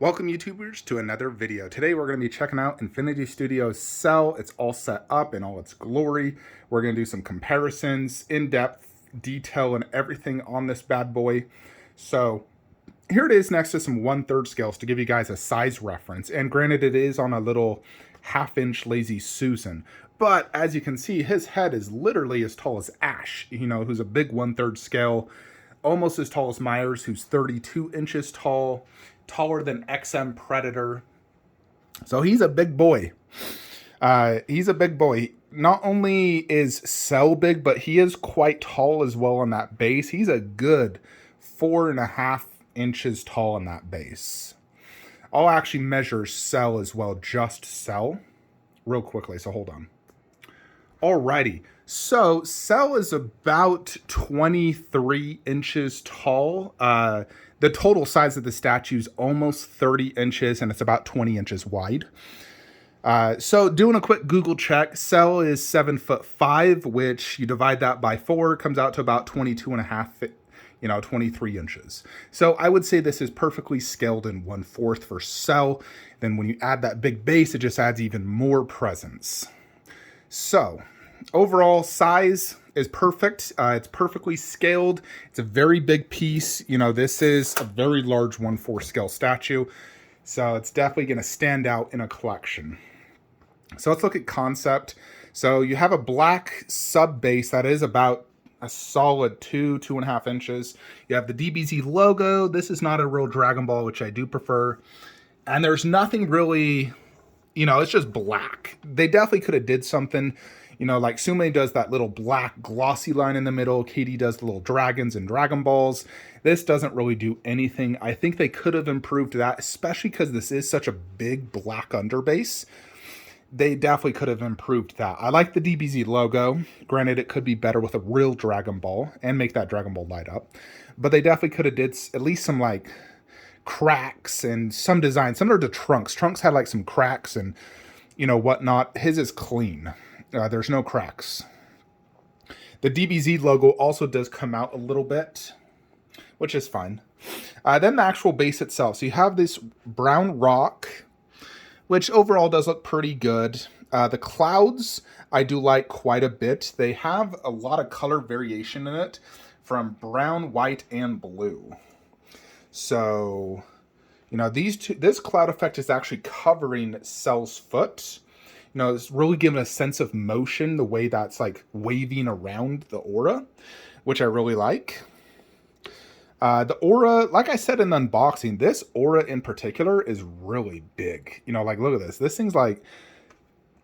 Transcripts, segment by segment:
Welcome YouTubers to another video. Today we're going to be checking out Infinity Studio's cell. It's all set up in all its glory. We're going to do some comparisons, in-depth detail and everything on this bad boy. So here it is next to some 1/3 scales to give you guys a size reference. And granted, it is on a little 1/2 inch Lazy Susan. But as you can see, his head is literally as tall as Ash, who's a big 1/3 scale, almost as tall as Myers, who's 32 inches tall, taller than XM Predator. So he's a big boy. He's a big boy. Not only is Cell big, but he is quite tall as well on that base. He's a good 4.5 inches tall on that base. I'll actually measure Cell as well, just Cell, real quickly. So hold on. Alrighty. So Cell is about 23 inches tall. The total size of the statue is almost 30 inches, and it's about 20 inches wide. So doing a quick Google check, Cell is 7'5", which you divide that by 4, comes out to about 22.5, 23 inches. So I would say this is perfectly scaled in 1/4 for Cell. Then when you add that big base, it just adds even more presence. So overall size is perfect. It's perfectly scaled. It's a very big piece. This is a very large 1/4 scale statue. So it's definitely going to stand out in a collection. So let's look at concept. So you have a black sub base that is about a solid 2.5 inches. You have the DBZ logo. This is not a real Dragon Ball, which I do prefer. And there's nothing really, it's just black. They definitely could have did something. Like Sume does that little black glossy line in the middle. Katie does the little dragons and Dragon Balls. This doesn't really do anything. I think they could have improved that, especially because this is such a big black underbase. They definitely could have improved that. I like the DBZ logo. Granted, it could be better with a real Dragon Ball and make that Dragon Ball light up. But they definitely could have did at least some like cracks and some design. Similar to Trunks. Trunks had like some cracks and whatnot. His is clean. There's no cracks. The DBZ logo also does come out a little bit, which is fine. Then the actual base itself. So you have this brown rock, which overall does look pretty good. The clouds I do like quite a bit. They have a lot of color variation in it, from brown, white, and blue. So, this cloud effect is actually covering Cell's foot. It's really giving a sense of motion, the way that's like waving around the aura, which I really like. The aura, like I said in the unboxing, this aura in particular is really big. Like look at this. This thing's like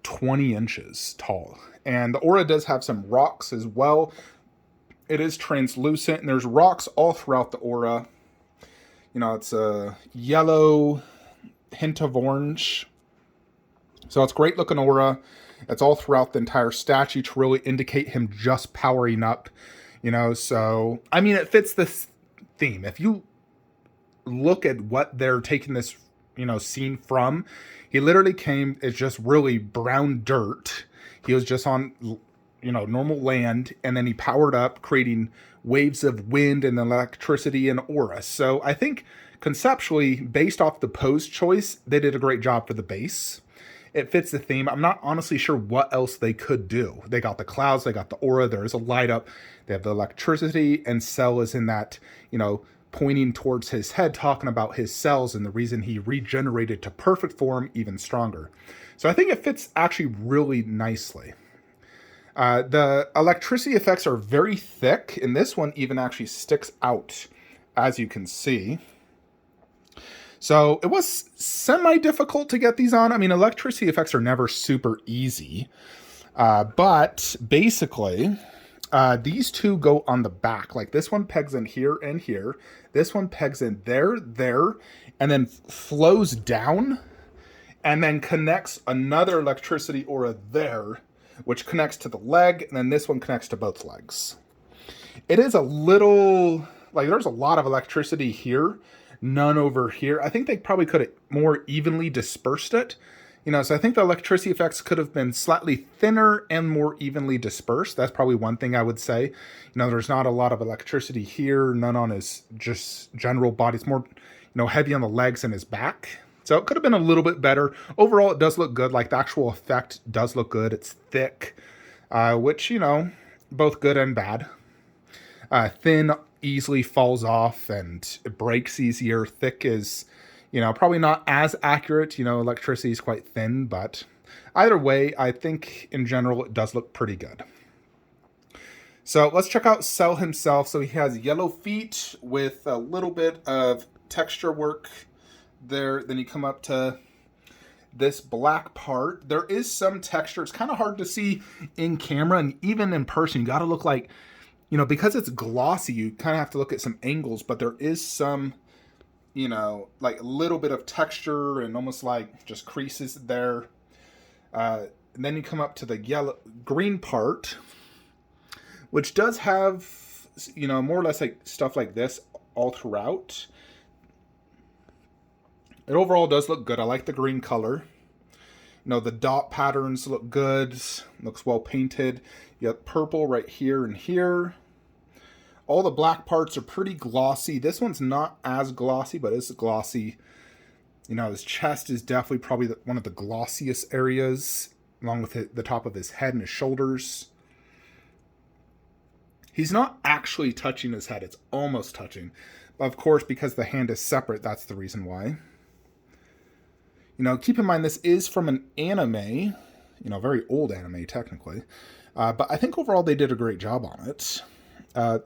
20 inches tall. And the aura does have some rocks as well. It is translucent, and there's rocks all throughout the aura. It's a yellow hint of orange. So it's great looking aura. It's all throughout the entire statue to really indicate him just powering up, So, it fits this theme. If you look at what they're taking this, scene from, he literally came as just really brown dirt. He was just on, normal land, and then he powered up, creating waves of wind and electricity and aura. So I think conceptually, based off the pose choice, they did a great job for the base. It fits the theme. I'm not honestly sure what else they could do. They got the clouds, they got the aura, there is a light up, they have the electricity, and Cell is in that, pointing towards his head, talking about his cells and the reason he regenerated to perfect form even stronger. So I think it fits actually really nicely. The electricity effects are very thick, and this one even actually sticks out, as you can see. So it was semi-difficult to get these on. Electricity effects are never super easy. But basically, these two go on the back. Like this one pegs in here and here. This one pegs in there, and then flows down, and then connects another electricity aura there, which connects to the leg, and then this one connects to both legs. It is a little, there's a lot of electricity here. None over here. I think they probably could have more evenly dispersed it. So I think the electricity effects could have been slightly thinner and more evenly dispersed. That's probably one thing I would say. There's not a lot of electricity here. None on his just general body. It's more, heavy on the legs and his back. So it could have been a little bit better. Overall, it does look good. Like, the actual effect does look good. It's thick, which, both good and bad. Thin easily falls off and it breaks easier. Thick is, probably not as accurate. Electricity is quite thin, but either way, I think in general it does look pretty good. So let's check out Cell himself. So he has yellow feet with a little bit of texture work there. Then you come up to this black part. There is some texture. It's kind of hard to see in camera, and even in person, you got to look like, because it's glossy, you kind of have to look at some angles, but there is some, like a little bit of texture and almost like just creases there. And then you come up to the green part, which does have, more or less like stuff like this all throughout. It overall does look good. I like the green color. The dot patterns look good. Looks well painted. You got purple right here and here. All the black parts are pretty glossy. This one's not as glossy, but it's glossy. His chest is definitely probably one of the glossiest areas, along with the top of his head and his shoulders. He's not actually touching his head. It's almost touching. But of course, because the hand is separate, that's the reason why. Keep in mind, this is from an anime, very old anime, technically. But I think overall they did a great job on it.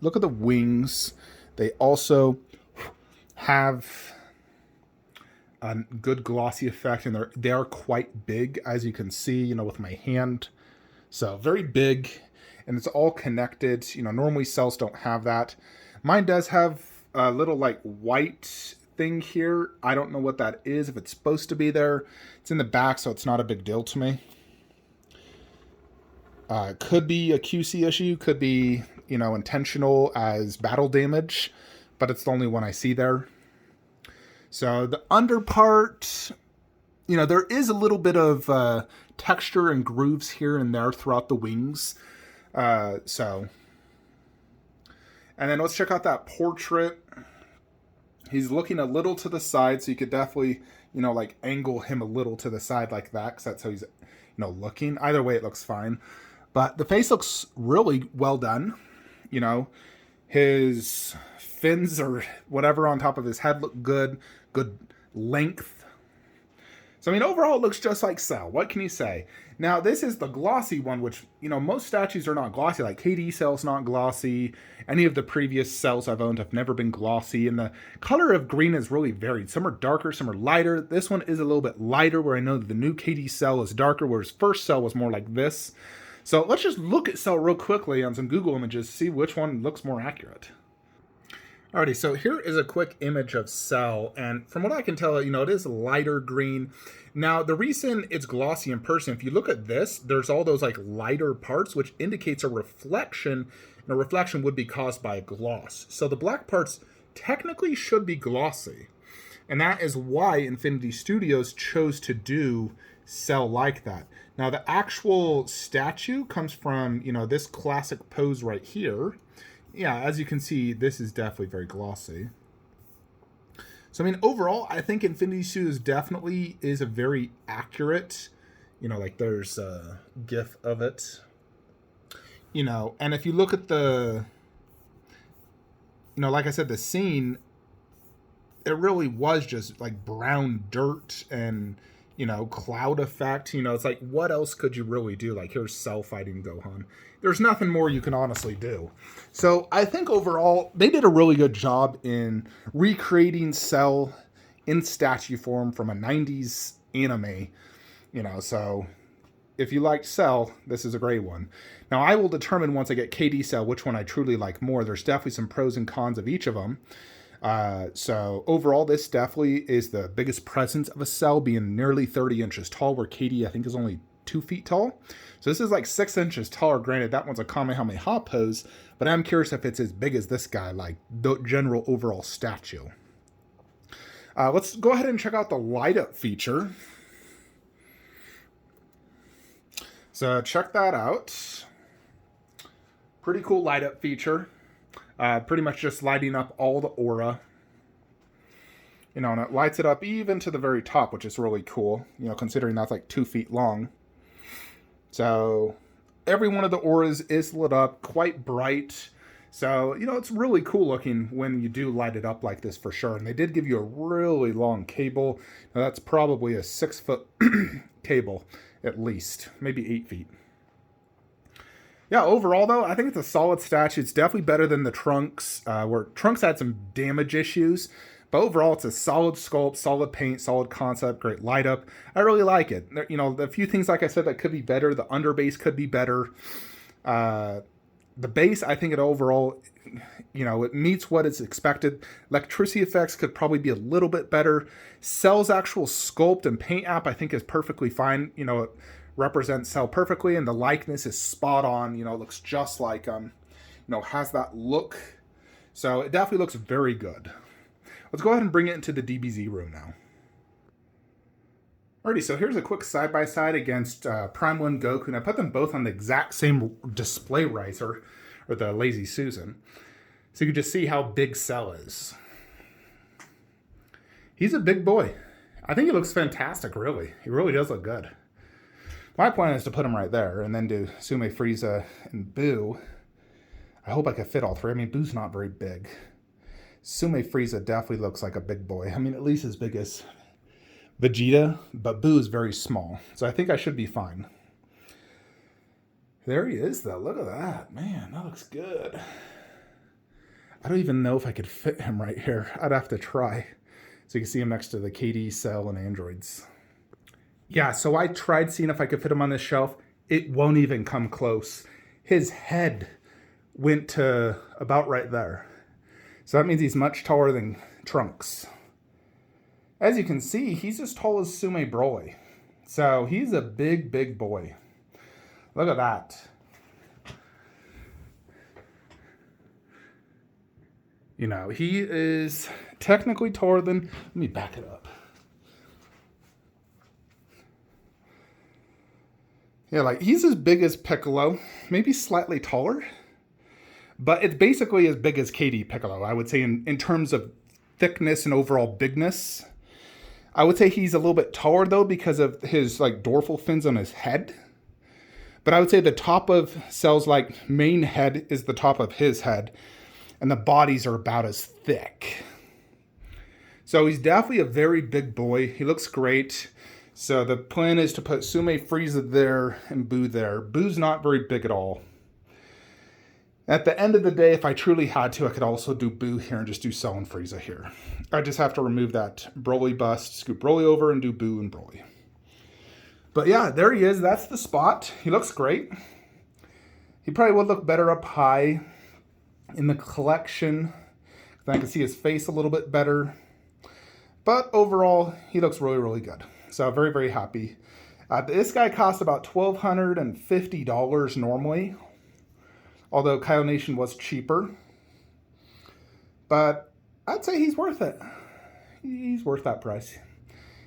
Look at the wings. They also have a good glossy effect, and they are quite big, as you can see, with my hand. So very big, and it's all connected. Normally cells don't have that. Mine does have a little like white thing here. I don't know what that is, if it's supposed to be there. It's in the back, so it's not a big deal to me. Could be a QC issue, could be, intentional as battle damage, but it's the only one I see there. So the under part, there is a little bit of texture and grooves here and there throughout the wings. And then let's check out that portrait. He's looking a little to the side, so you could definitely, like angle him a little to the side like that, because that's how he's, looking. Either way, it looks fine. But the face looks really well done. His fins or whatever on top of his head look good. Good length. So, overall, it looks just like Cell. What can you say? Now, this is the glossy one, which, most statues are not glossy. Like, KD Cell's not glossy. Any of the previous Cells I've owned have never been glossy. And the color of green is really varied. Some are darker, some are lighter. This one is a little bit lighter, where I know that the new KD Cell is darker, whereas first Cell was more like this. So, let's just look at Cell real quickly on some Google images, see which one looks more accurate. Alrighty, so here is a quick image of Cell, and from what I can tell, it is lighter green. Now, the reason it's glossy in person, if you look at this, there's all those like lighter parts, which indicates a reflection, and a reflection would be caused by a gloss. So the black parts technically should be glossy, and that is why Infinity Studios chose to do Cell like that. Now, the actual statue comes from, this classic pose right here. Yeah, as you can see, this is definitely very glossy. So, overall, I think Infinity Studios definitely is a very accurate, like there's a GIF of it. And if you look at the, like I said, the scene, it really was just like brown dirt and, cloud effect. It's like, what else could you really do? Like, here's Cell fighting Gohan. There's nothing more you can honestly do. So I think overall, they did a really good job in recreating Cell in statue form from a 90s anime. So if you liked Cell, this is a great one. Now, I will determine once I get KD Cell which one I truly like more. There's definitely some pros and cons of each of them. So overall, this definitely is the biggest presence of a Cell, being nearly 30 inches tall, where KD I think is only 2 feet tall. So this is like 6 inches taller. Granted, that one's a Kamehameha pose, but I'm curious if it's as big as this guy, like the general overall statue. Let's go ahead and check out the light up feature. So check that out. Pretty cool light up feature. Pretty much just lighting up all the aura. You know, and it lights it up even to the very top, which is really cool, you know, considering that's like 2 feet long. So every one of the auras is lit up quite bright. So, you know, it's really cool looking when you do light it up like this for sure. And they did give you a really long cable. Now that's probably a 6-foot cable at least, maybe 8 feet. Yeah, overall though, I think it's a solid statue. It's definitely better than the Trunks, where Trunks had some damage issues. But overall, it's a solid sculpt, solid paint, solid concept, great light up. I really like it. You know, the few things, like I said, that could be better. The underbase could be better. The base, I think it overall, you know, it meets what is expected. Electricity effects could probably be a little bit better. Cell's actual sculpt and paint app, I think, is perfectly fine. You know, it represents Cell perfectly, and the likeness is spot on. You know, it looks just like, you know, has that look. So it definitely looks very good. Let's go ahead and bring it into the DBZ room now. Alrighty, so here's a quick side-by-side against Prime 1 Goku, and I put them both on the exact same display riser, or the Lazy Susan, so you can just see how big Cell is. He's a big boy. I think he looks fantastic, really. He really does look good. My plan is to put him right there, and then do Sume, Frieza, and Boo. I hope I can fit all three. I mean, Boo's not very big. Sume Frieza definitely looks like a big boy. I mean, at least as big as Vegeta, but Boo is very small. So I think I should be fine. There he is, though. Look at that. Man, that looks good. I don't even know if I could fit him right here. I'd have to try. So you can see him next to the KD, Cell, and androids. Yeah, so I tried seeing if I could fit him on this shelf. It won't even come close. His head went to about right there. So that means he's much taller than Trunks. As you can see, he's as tall as Sume Broly. So he's a big, big boy. Look at that. You know, he is technically taller than... Let me back it up. Yeah, like, he's as big as Piccolo. Maybe slightly taller. But it's basically as big as KD Piccolo, I would say, in terms of thickness and overall bigness. I would say he's a little bit taller, though, because of his, like, dorsal fins on his head. But I would say the top of Cell's, like, main head is the top of his head. And the bodies are about as thick. So he's definitely a very big boy. He looks great. So the plan is to put Sume, Frieza there, and Boo there. Boo's not very big at all. At the end of the day, if I truly had to, I could also do Boo here and just do Cell and Frieza here. I just have to remove that Broly bust, scoop Broly over, and do Boo and Broly. But yeah, there he is. That's the spot. He looks great. He probably would look better up high in the collection. I can see his face a little bit better. But overall, he looks really, really good. So very, very happy. This guy costs about $1,250 normally. Although Kyle Nation was cheaper. But I'd say he's worth it. He's worth that price.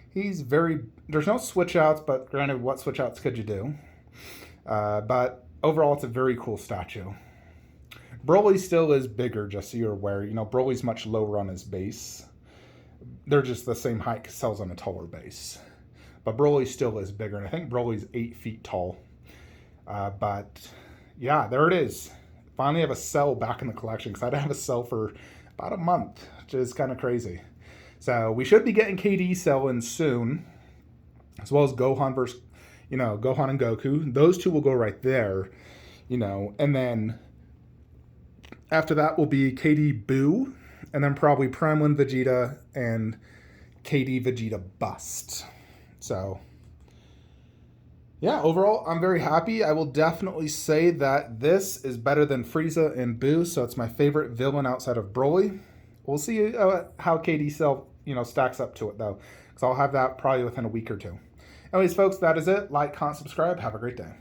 He's very... There's no switch outs, but granted, what switch outs could you do? But overall, it's a very cool statue. Broly still is bigger, just so you're aware. You know, Broly's much lower on his base. They're just the same height, because Cell's on a taller base. But Broly still is bigger, and I think Broly's 8 feet tall. But... yeah, there it is. Finally have a Cell back in the collection, because I didn't have a Cell for about a month, which is kind of crazy. So we should be getting KD Cell in soon, as well as Gohan versus, you know, Gohan and Goku. Those two will go right there, you know, and then after that will be KD Boo, and then probably Prime 1 Vegeta and KD Vegeta Bust. So... yeah, overall, I'm very happy. I will definitely say that this is better than Frieza and Boo, so it's my favorite villain outside of Broly. We'll see how KD Cell, you know, stacks up to it, though, because I'll have that probably within a week or two. Anyways, folks, that is it. Like, comment, subscribe. Have a great day.